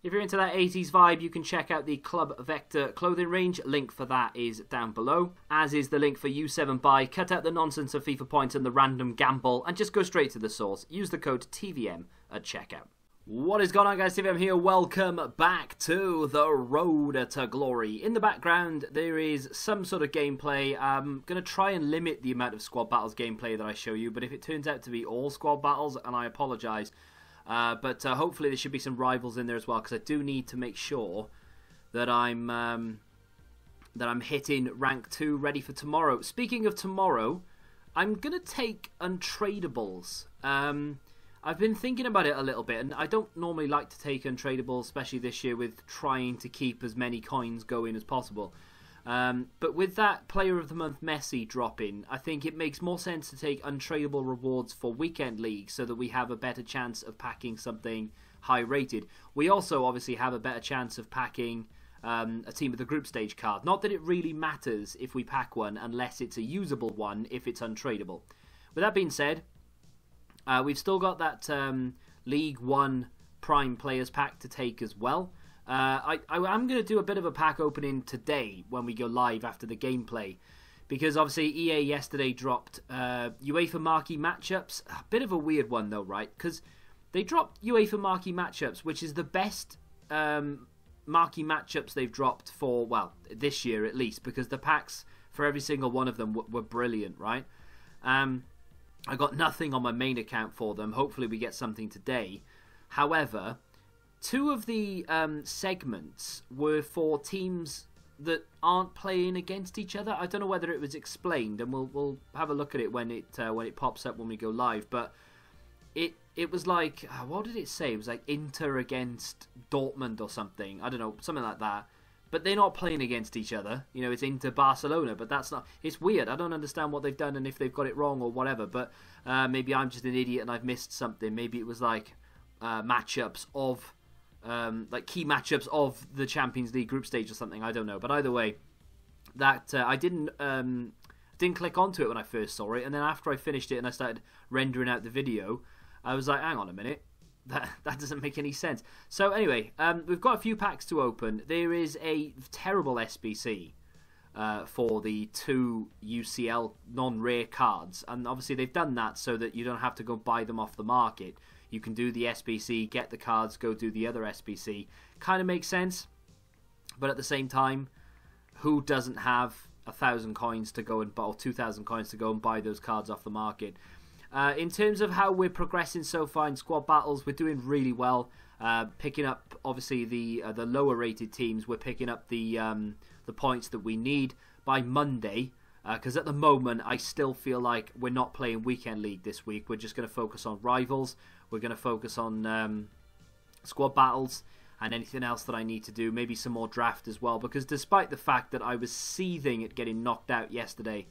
If you're into that 80s vibe, you can check out the Club Vector clothing range. Link for that is down below, as is the link for U7 Buy. Cut out the nonsense of FIFA points and the random gamble, and just go straight to the source. Use the code TVM at checkout. What is going on, guys? TVM here. Welcome back to the road to glory. In the background, there is some sort of gameplay. I'm going to try and limit the amount of squad battles gameplay that I show you, but if it turns out to be all squad battles, and I apologise, but hopefully there should be some rivals in there as well, because I do need to make sure that I'm hitting rank 2 ready for tomorrow. Speaking of tomorrow, I'm going to take untradables. I've been thinking about it a little bit, and I don't normally like to take untradables, especially this year with trying to keep as many coins going as possible. But with that Player of the Month Messi dropping, I think it makes more sense to take untradable rewards for weekend leagues so that we have a better chance of packing something high rated. We also obviously have a better chance of packing a team of the group stage card. Not that it really matters if we pack one unless it's a usable one if it's untradable. With that being said, we've still got that League 1 Prime Players pack to take as well. I'm going to do a bit of a pack opening today when we go live after the gameplay, because obviously EA yesterday dropped UEFA Marquee matchups. A bit of a weird one though, right? Because they dropped UEFA Marquee matchups, which is the best Marquee matchups they've dropped for, well, this year at least, because the packs for every single one of them were brilliant, right? I got nothing on my main account for them. Hopefully we get something today. However, two of the segments were for teams that aren't playing against each other. I don't know whether it was explained, and we'll have a look at it when it pops up when we go live. But it was like, what did it say? It was like Inter against Dortmund or something. I don't know, something like that. But they're not playing against each other. You know, it's Inter Barcelona, but that's not... It's weird. I don't understand what they've done and if they've got it wrong or whatever. But maybe I'm just an idiot and I've missed something. Maybe it was like matchups of... like key matchups of the Champions League group stage or something. I don't know. But either way, that I didn't click onto it when I first saw it. And then after I finished it and I started rendering out the video, I was like, hang on a minute. That doesn't make any sense. So anyway, we've got a few packs to open. There is a terrible SBC for the 2 UCL non-rare cards. And obviously they've done that so that you don't have to go buy them off the market. You can do the SBC, get the cards, go do the other SBC. Kind of makes sense. But at the same time, who doesn't have 1,000 coins to go and buy, or 2,000 coins to go and buy those cards off the market? In terms of how we're progressing so far in squad battles, we're doing really well. Picking up, obviously, the lower rated teams. We're picking up the points that we need by Monday. Because at the moment, I still feel like we're not playing Weekend League this week. We're just going to focus on rivals. We're going to focus on squad battles and anything else that I need to do. Maybe some more draft as well. Because despite the fact that I was seething at getting knocked out yesterday,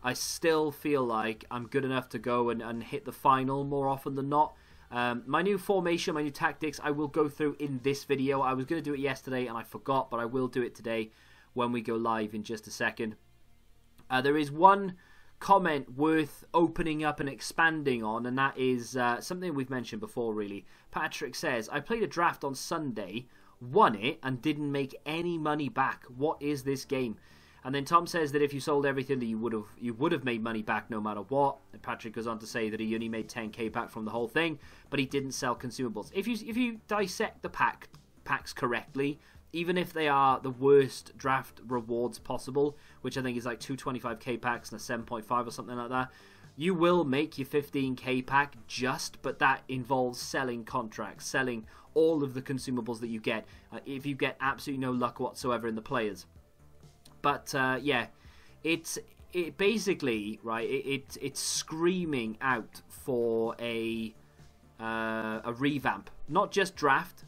I still feel like I'm good enough to go and hit the final more often than not. My new formation, my new tactics, I will go through in this video. I was going to do it yesterday and I forgot, but I will do it today when we go live in just a second. There is one comment worth opening up and expanding on, and that is something we've mentioned before, really. Patrick says, I played a draft on Sunday, won it, and didn't make any money back. What is this game? And then Tom says that if you sold everything, that you would have made money back no matter what. And Patrick goes on to say that he only made 10k back from the whole thing, but he didn't sell consumables. If you dissect the packs correctly, even if they are the worst draft rewards possible, which I think is like 225k packs and a 7.5 or something like that, you will make your 15k pack but that involves selling contracts, selling all of the consumables that you get, if you get absolutely no luck whatsoever in the players. But yeah, it basically, right, it's screaming out for a revamp. Not just draft.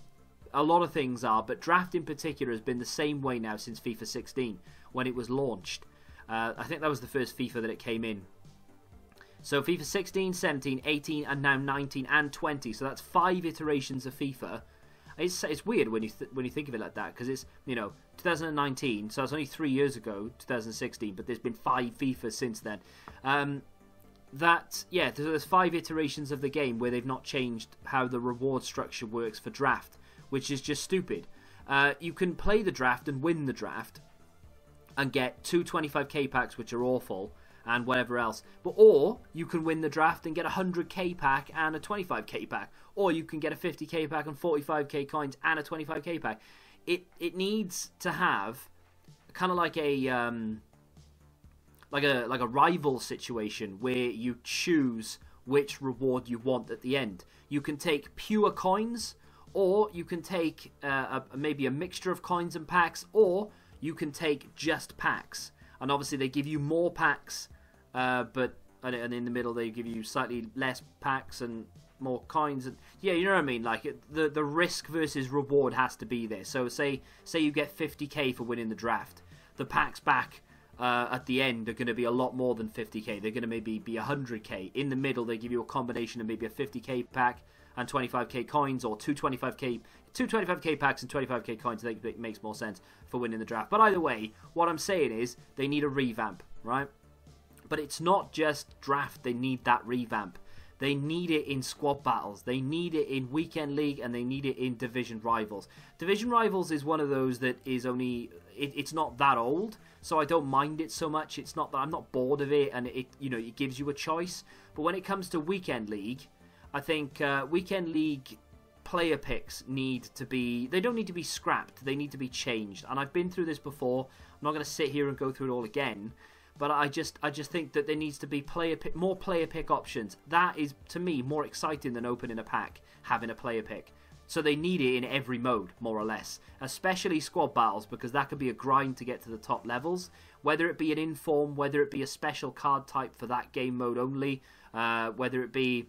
A lot of things are, but draft in particular has been the same way now since FIFA 16 when it was launched. I think that was the first FIFA that it came in. So FIFA 16, 17, 18, and now 19 and 20. So that's 5 iterations of FIFA. It's weird when you think of it like that, because it's, you know, 2019, so it's only 3 years ago, 2016, but there's been 5 FIFAs since then. There's 5 iterations of the game where they've not changed how the reward structure works for draft, which is just stupid. You can play the draft and win the draft and get 2 25k packs, which are awful, and whatever else. Or you can win the draft and get a 100k pack and a 25k pack. Or you can get a 50k pack and 45k coins and a 25k pack. It needs to have kind of like a rival situation where you choose which reward you want at the end. You can take pure coins, or you can take maybe a mixture of coins and packs, or you can take just packs. And obviously they give you more packs, but in the middle they give you slightly less packs and more coins. And yeah, you know what I mean. Like the risk versus reward has to be there. So say you get 50k for winning the draft. The packs back at the end are going to be a lot more than 50k. They're going to maybe be 100k. In the middle, they give you a combination of maybe a 50k pack and 25k coins, or two 25k packs and 25k coins. I think it makes more sense for winning the draft. But either way, what I'm saying is they need a revamp, right? But it's not just draft. They need that revamp. They need it in squad battles. They need it in weekend league, and they need it in division rivals. Division rivals is one of those that is only it's not that old, so I don't mind it so much. It's not that I'm not bored of it, and it gives you a choice. But when it comes to weekend league, I think weekend league player picks need to be. They don't need to be scrapped. They need to be changed. And I've been through this before. I'm not going to sit here and go through it all again. But I just think that there needs to be more player pick options. That is, to me, more exciting than opening a pack, having a player pick. So they need it in every mode, more or less. Especially squad battles, because that could be a grind to get to the top levels. Whether it be an inform, whether it be a special card type for that game mode only, whether it be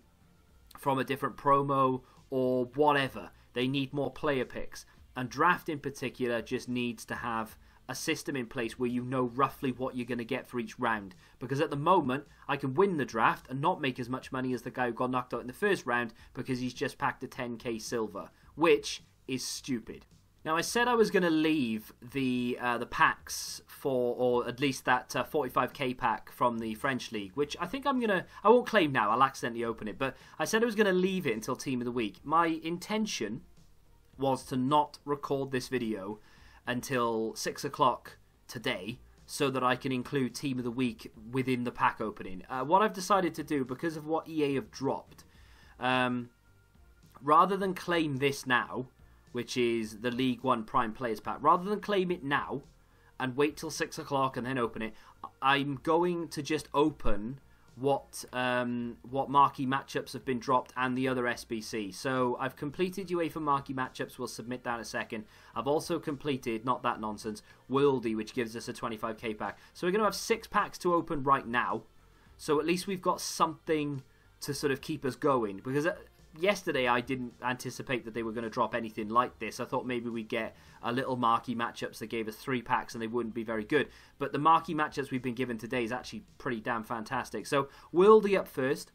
from a different promo, or whatever. They need more player picks. And draft in particular just needs to have a system in place where you know roughly what you're going to get for each round. Because at the moment, I can win the draft and not make as much money as the guy who got knocked out in the first round because he's just packed a 10k silver, which is stupid. Now, I said I was going to leave the packs for, or at least that 45k pack from the French League, which I think I won't claim now, I'll accidentally open it, but I said I was going to leave it until Team of the Week. My intention was to not record this video until 6 o'clock today, so that I can include Team of the Week within the pack opening. What I've decided to do, because of what EA have dropped, rather than claim this now, which is the League One Prime Players Pack, rather than claim it now and wait till 6 o'clock and then open it, I'm going to just open what marquee matchups have been dropped and the other SBC. So I've completed Uefa marquee matchups. We'll submit that in a second. I've also completed, not that nonsense, Worldy, which gives us a 25k pack. So we're going to have 6 packs to open right now. So at least we've got something to sort of keep us going. Because yesterday I didn't anticipate that they were going to drop anything like this. I thought maybe we'd get a little marquee matchups that gave us 3 packs and they wouldn't be very good. But the marquee matchups we've been given today is actually pretty damn fantastic. So Worldy up first.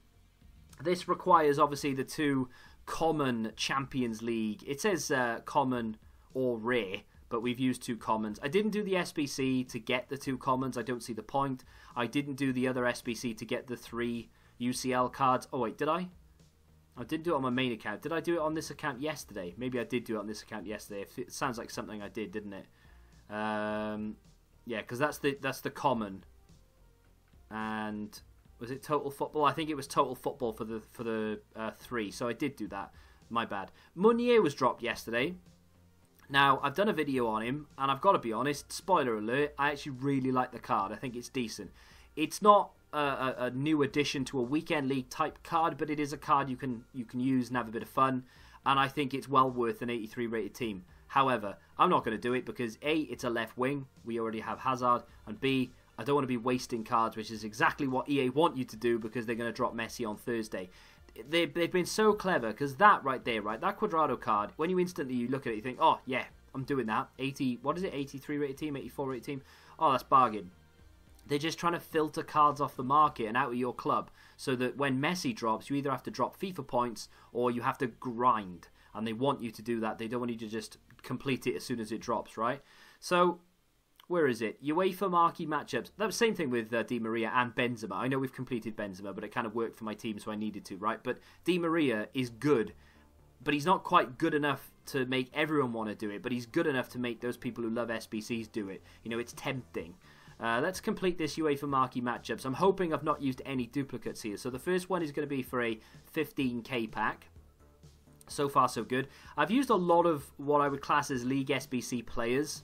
This requires obviously the 2 common Champions League. It says common or rare, but we've used 2 commons. I didn't do the SBC to get the 2 commons. I don't see the point. I didn't do the other SBC to get the 3 UCL cards. Oh wait, did I? I didn't do it on my main account. Did I do it on this account yesterday? Maybe I did do it on this account yesterday. It sounds like something I did, didn't it? Yeah, because that's the common. And was it Total Football? I think it was Total Football for the 3. So I did do that. My bad. Meunier was dropped yesterday. Now, I've done a video on him, and I've got to be honest, spoiler alert, I actually really like the card. I think it's decent. It's not a new addition to a weekend league type card, but it is a card you can use and have a bit of fun, and I think it's well worth an 83 rated team. However, I'm not going to do it because A, it's a left wing, we already have Hazard, and B, I don't want to be wasting cards, which is exactly what EA want you to do because they're going to drop Messi on Thursday. They've been so clever, because that right there, right, that Cuadrado card, when you instantly look at it, you think, oh yeah, I'm doing that. 83 rated team, 84 rated team, oh that's bargain. They're just trying to filter cards off the market and out of your club so that when Messi drops, you either have to drop FIFA points or you have to grind. And they want you to do that. They don't want you to just complete it as soon as it drops, right? So, where is it? UEFA marquee matchups. That was the same thing with Di Maria and Benzema. I know we've completed Benzema, but it kind of worked for my team, so I needed to, right? But Di Maria is good, but he's not quite good enough to make everyone want to do it, but he's good enough to make those people who love SBCs do it. You know, it's tempting. Let's complete this UEFA Marquee matchups. I'm hoping I've not used any duplicates here. So the first one is going to be for a 15k pack. So far, so good. I've used a lot of what I would class as League SBC players.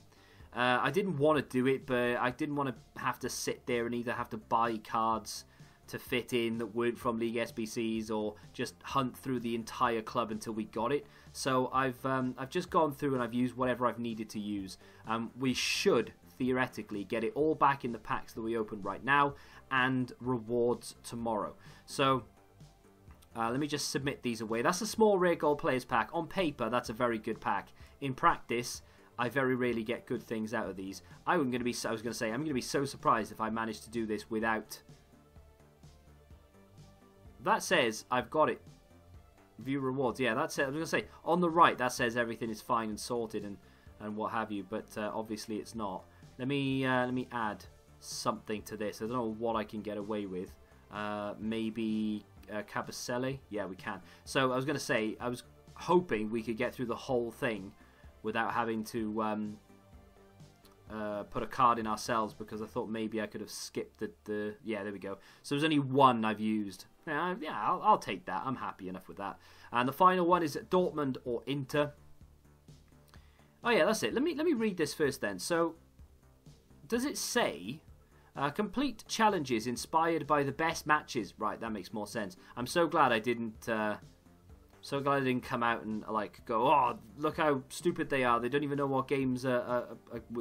I didn't want to do it, but I didn't want to have to sit there and either have to buy cards to fit in that weren't from League SBCs or just hunt through the entire club until we got it. So I've just gone through and I've used whatever I've needed to use. We should theoretically get it all back in the packs that we open right now and rewards tomorrow. So let me just submit these away. That's a small rare gold players pack. On paper, that's a very good pack. In practice, I very rarely get good things out of these. I'm going to be so surprised if I manage to do this without. That says I've got it. View rewards. Yeah, that's it. I was going to say on the right that says everything is fine and sorted and what have you, but obviously it's not. Let me add something to this. I don't know what I can get away with. Maybe Cabasele. Yeah, we can. So I was going to say I was hoping we could get through the whole thing without having to put a card in ourselves, because I thought maybe I could have skipped the yeah, there we go. So there's only one I've used. Yeah, I'll take that. I'm happy enough with that. And the final one is Dortmund or Inter. Oh yeah, that's it. Let me read this first then. So does it say complete challenges inspired by the best matches? Right, that makes more sense. I'm so glad I didn't come out and like go, oh, look how stupid they are. They don't even know what games are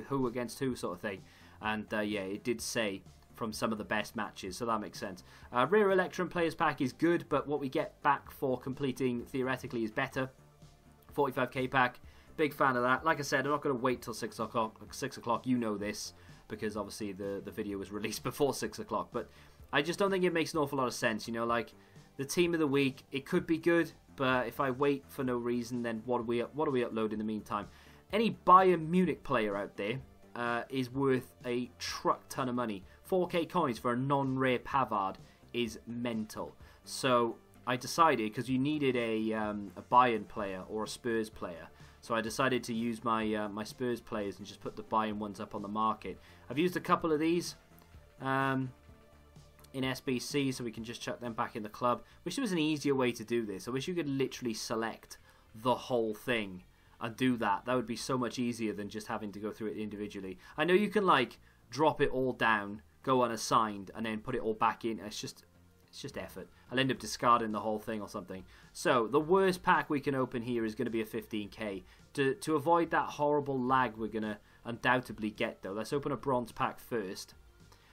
who against who sort of thing. And yeah, it did say from some of the best matches, so that makes sense. Rare Electrum Players Pack is good, but what we get back for completing theoretically is better. 45k pack, big fan of that. Like I said, I'm not going to wait till 6 o'clock. 6 o'clock, you know this, because obviously the video was released before 6 o'clock. But I just don't think it makes an awful lot of sense. You know, like the team of the week, it could be good, but if I wait for no reason, then what do we upload in the meantime? Any Bayern Munich player out there is worth a truck ton of money. 4k coins for a non-rare Pavard is mental. So I decided, because you needed a Bayern player or a Spurs player, so I decided to use my my Spurs players and just put the Bayern ones up on the market. I've used a couple of these in SBC, so we can just chuck them back in the club. Wish there was an easier way to do this. I wish you could literally select the whole thing and do that. That would be so much easier than just having to go through it individually. I know you can like drop it all down, go unassigned, and then put it all back in. It's just effort. I'll end up discarding the whole thing or something. So the worst pack we can open here is going to be a 15k. To avoid that horrible lag we're going to undoubtedly get, though, let's open a bronze pack first.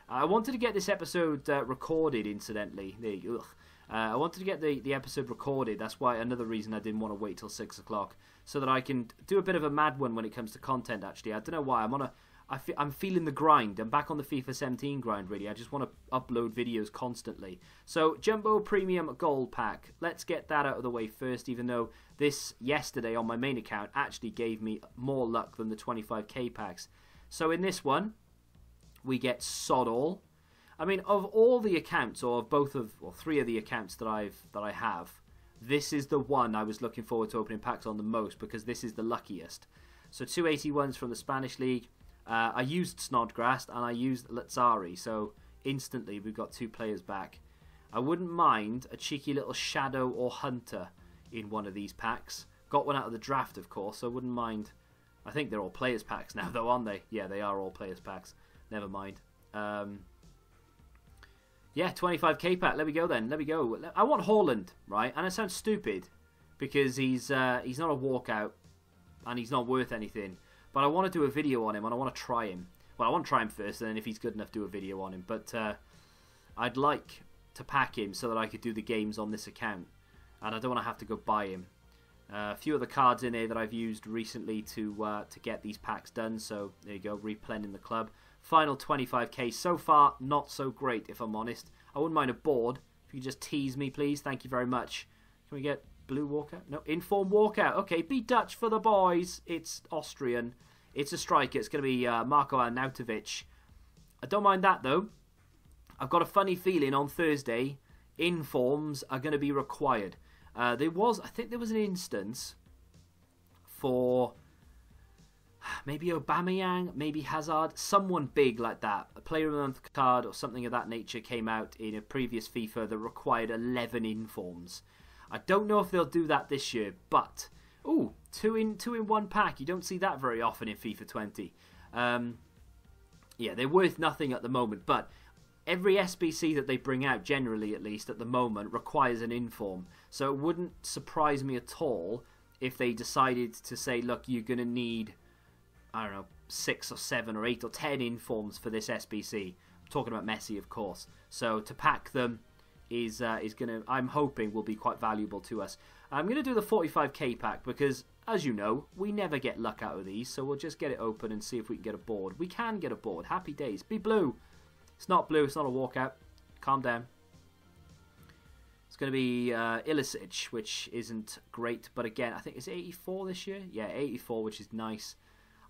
I wanted to get this episode recorded, incidentally. There you go. I wanted to get the episode recorded. That's why another reason I didn't want to wait till 6 o'clock, so that I can do a bit of a mad one when it comes to content. Actually, I don't know why. I'm feeling the grind. I'm back on the FIFA 17 grind, really. I just want to upload videos constantly. So, Jumbo Premium Gold Pack. Let's get that out of the way first, even though this yesterday on my main account actually gave me more luck than the 25k packs. So, in this one, we get sod all. I mean, of all the accounts, or of three of the accounts that I have, this is the one I was looking forward to opening packs on the most, because this is the luckiest. So 281s from the Spanish League. I used Snodgrass and I used Lazzari, so instantly we've got two players back. I wouldn't mind a cheeky little Shadow or Hunter in one of these packs. Got one out of the draft, of course, so I wouldn't mind. I think they're all players packs now, though, aren't they? Yeah, they are all players packs. Never mind. Yeah, 25k pack. Let me go then. Let me go. I want Haaland, right? And it sounds stupid because he's not a walkout and he's not worth anything. But I want to do a video on him and I want to try him. Well, I want to try him first, and then if he's good enough, do a video on him. But I'd like to pack him so that I could do the games on this account, and I don't want to have to go buy him. A few of the cards in there that I've used recently to get these packs done. So there you go, replenning the club. Final 25k. So far, not so great, if I'm honest. I wouldn't mind a board. If you could just tease me, please. Thank you very much. Can we get blue walkout? No, inform walkout. Okay, be Dutch for the boys. It's Austrian. It's a striker. It's going to be Marco Arnautovic. I don't mind that, though. I've got a funny feeling on Thursday, informs are going to be required. I think there was an instance for maybe Aubameyang, maybe Hazard, someone big like that. A Player of the Month card or something of that nature came out in a previous FIFA that required 11 informs. I don't know if they'll do that this year, but ooh, two in one pack. You don't see that very often in FIFA 20. Yeah, they're worth nothing at the moment, but every SBC that they bring out, generally at least at the moment, requires an inform. So it wouldn't surprise me at all if they decided to say, look, you're going to need, I don't know, 6 or 7 or 8 or 10 informs for this SBC. I'm talking about Messi, of course. So to pack them is going to, I'm hoping, will be quite valuable to us. I'm going to do the 45k pack because, as you know, we never get luck out of these. So we'll just get it open and see if we can get a board. We can get a board. Happy days. Be blue. It's not blue. It's not a walkout. Calm down. It's going to be iluchszz, which isn't great. But again, I think it's 84 this year. Yeah, 84, which is nice.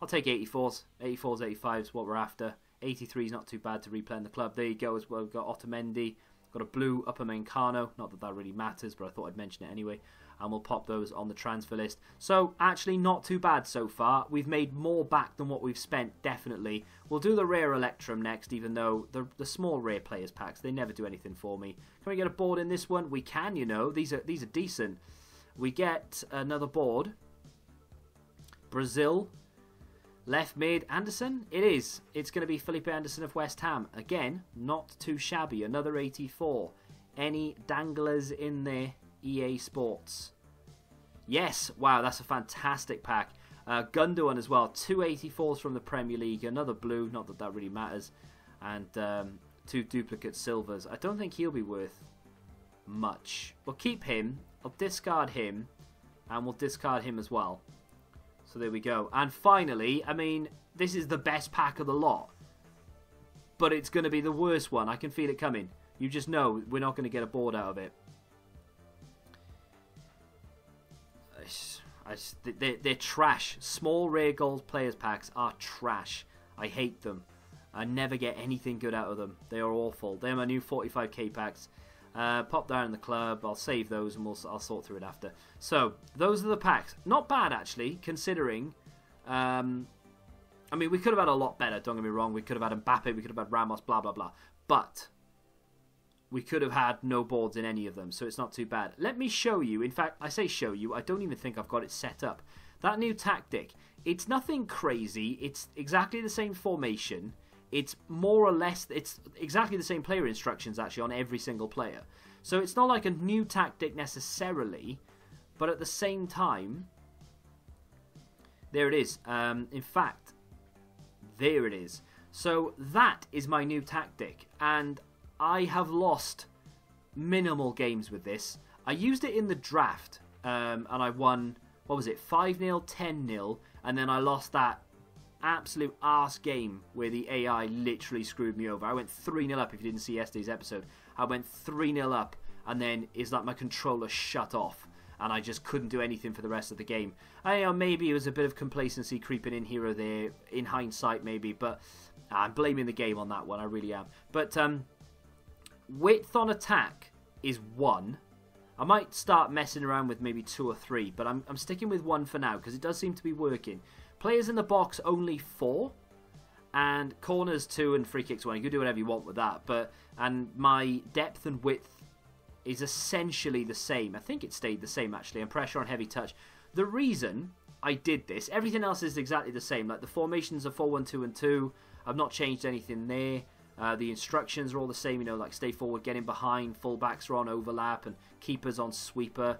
I'll take 84s. 84s, 85s, what we're after. 83 is not too bad to replay in the club. There you go as well. We've got Otamendi. Got a blue Upamecano. Not that that really matters, but I thought I'd mention it anyway. And we'll pop those on the transfer list. So, actually not too bad so far. We've made more back than what we've spent, definitely. We'll do the rare Electrum next, even though the small rare players packs, they never do anything for me. Can we get a board in this one? We can, you know. These are decent. We get another board. Brazil. Left mid, Anderson? It is. It's going to be Felipe Anderson of West Ham. Again, not too shabby. Another 84. Any danglers in there? EA Sports. Yes. Wow, that's a fantastic pack. Gundogan as well. 2 84s from the Premier League. Another blue. Not that that really matters. And 2 duplicate silvers. I don't think he'll be worth much. We'll keep him. I'll discard him. And we'll discard him as well. So there we go. And finally, I mean, this is the best pack of the lot. But it's going to be the worst one. I can feel it coming. You just know we're not going to get a board out of it. They're trash. Small rare gold players packs are trash. I hate them. I never get anything good out of them. They are awful. They're my new 45k packs. Pop down in the club. I'll save those and I'll sort through it after. So, those are the packs. Not bad, actually, considering... I mean, we could have had a lot better, don't get me wrong. We could have had Mbappe, we could have had Ramos, blah, blah, blah. But we could have had no boards in any of them, so it's not too bad. Let me show you. In fact, I say show you. I don't even think I've got it set up. That new tactic, it's nothing crazy. It's exactly the same formation. It's more or less, it's exactly the same player instructions, actually, on every single player. So it's not like a new tactic necessarily, but at the same time, there it is. In fact, there it is. So that is my new tactic, and I have lost minimal games with this. I used it in the draft, and I won, what was it, 5-0, 10-0, and then I lost that absolute arse game where the AI literally screwed me over. I went 3-0 up. If you didn't see yesterday's episode, I went 3-0 up, and then it's like my controller shut off, and I just couldn't do anything for the rest of the game. I know maybe it was a bit of complacency creeping in here or there, in hindsight maybe, but I'm blaming the game on that one, I really am. But width on attack is 1. I might start messing around with maybe 2 or 3, but I'm sticking with 1 for now, because it does seem to be working. Players in the box only 4, and corners 2 and free kicks 1. You can do whatever you want with that, and my depth and width is essentially the same. I think it stayed the same, actually, and pressure on heavy touch. The reason I did this, everything else is exactly the same. Like the formations are 4-1-2 and 2. I've not changed anything there. The instructions are all the same, you know, like stay forward, get in behind, fullbacks are on overlap, and keepers on sweeper.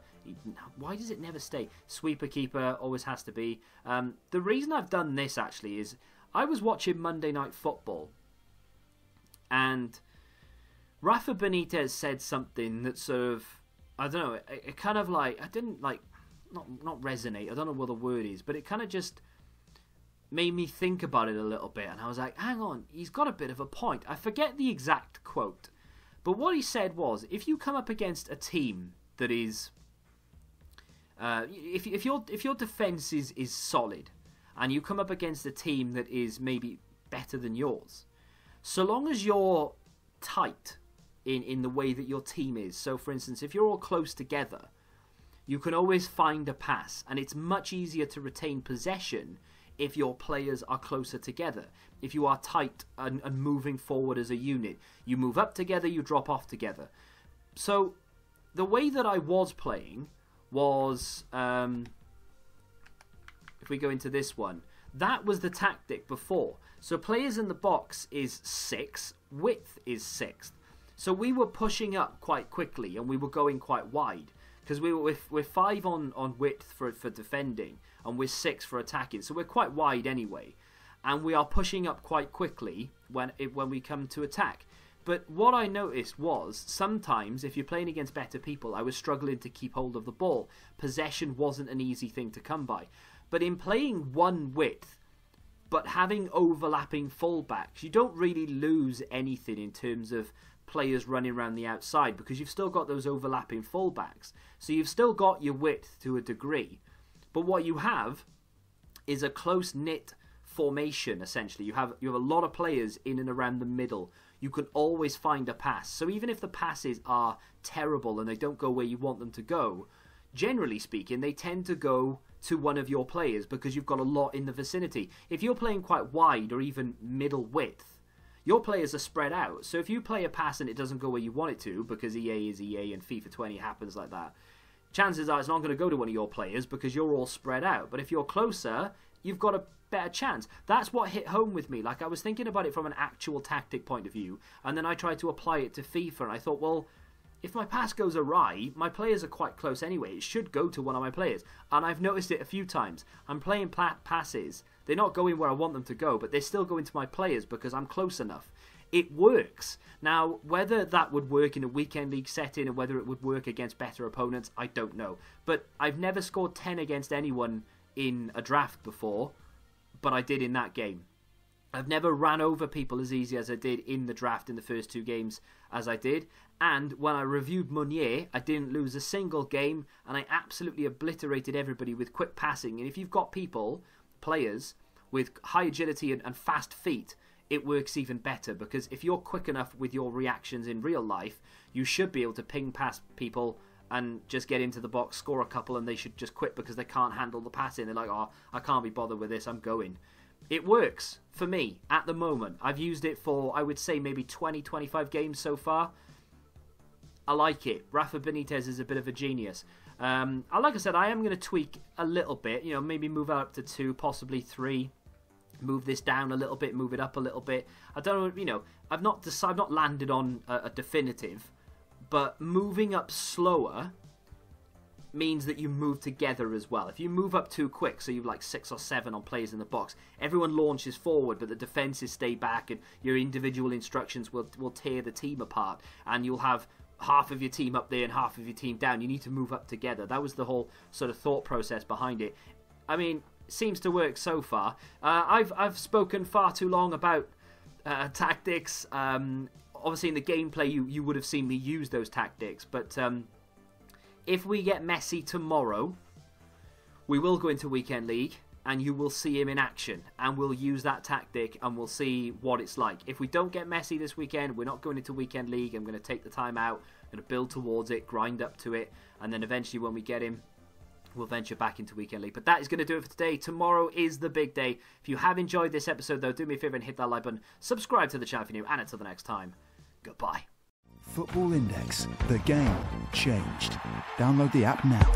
Why does it never stay? Sweeper, keeper, always has to be. The reason I've done this, actually, is I was watching Monday Night Football, and Rafa Benitez said something that sort of, I don't know, it kind of like, I didn't like, not resonate, I don't know what the word is, but it kind of just made me think about it a little bit, and I was like, hang on, he's got a bit of a point. I forget the exact quote, but what he said was, if you come up against a team that is, if your defense is solid, and you come up against a team that is maybe better than yours, so long as you're tight in the way that your team is, so for instance, if you're all close together, you can always find a pass, and it's much easier to retain possession if your players are closer together. If you are tight and moving forward as a unit, you move up together, you drop off together. So the way that I was playing was, if we go into this one, that was the tactic before. So players in the box is 6, width is 6th. So we were pushing up quite quickly and we were going quite wide. Because we're 5 on width for defending and we're 6 for attacking. So we're quite wide anyway. And we are pushing up quite quickly when we come to attack. But what I noticed was, sometimes, if you're playing against better people, I was struggling to keep hold of the ball. Possession wasn't an easy thing to come by. But in playing one width, but having overlapping fullbacks, you don't really lose anything in terms of players running around the outside, because you've still got those overlapping fullbacks. So you've still got your width to a degree. But what you have is a close-knit formation, essentially. You have a lot of players in and around the middle. You can always find a pass. So even if the passes are terrible and they don't go where you want them to go, generally speaking, they tend to go to one of your players because you've got a lot in the vicinity. If you're playing quite wide or even middle width, your players are spread out. So if you play a pass and it doesn't go where you want it to, because EA is EA and FIFA 20 happens like that, chances are it's not going to go to one of your players because you're all spread out. But if you're closer, you've got a better chance. That's what hit home with me. Like, I was thinking about it from an actual tactic point of view, and then I tried to apply it to FIFA, and I thought, well, if my pass goes awry, my players are quite close anyway. It should go to one of my players. And I've noticed it a few times. I'm playing passes. They're not going where I want them to go, but they're still going to my players because I'm close enough. It works. Now, whether that would work in a weekend league setting and whether it would work against better opponents, I don't know. But I've never scored 10 against anyone in a draft before, but I did in that game. I've never ran over people as easy as I did in the draft in the first 2 games as I did. And when I reviewed Meunier, I didn't lose a single game, and I absolutely obliterated everybody with quick passing. And if you've got players with high agility and fast feet, it works even better, because if you're quick enough with your reactions in real life, you should be able to ping past people and just get into the box, score a couple, and they should just quit because they can't handle the passing. They're like, oh, I can't be bothered with this, I'm going. It works for me at the moment. I've used it for, I would say, maybe 20, 25 games so far. I like it. Rafa Benitez is a bit of a genius. Like I said, I am going to tweak a little bit. You know, maybe move up to 2, possibly 3. Move this down a little bit, move it up a little bit. I don't know, you know, I've not landed on a definitive, but moving up slower means that you move together as well. If you move up too quick, so you've like 6 or 7 on players in the box, everyone launches forward, but the defenses stay back, and your individual instructions will tear the team apart, and you'll have half of your team up there and half of your team down. You need to move up together. That was the whole sort of thought process behind it. I mean, seems to work so far. I've spoken far too long about tactics. Obviously in the gameplay you would have seen me use those tactics, but if we get Messi tomorrow, we will go into Weekend League and you will see him in action, and we'll use that tactic and we'll see what it's like. If we don't get Messi this weekend, we're not going into Weekend League. I'm going to take the time out, I'm going to build towards it, grind up to it, and then eventually when we get him, we'll venture back into Weekend League. But that is going to do it for today. Tomorrow is the big day. If you have enjoyed this episode, though, do me a favour and hit that like button. Subscribe to the channel if you're new. And until the next time, goodbye. Football Index. The game changed. Download the app now.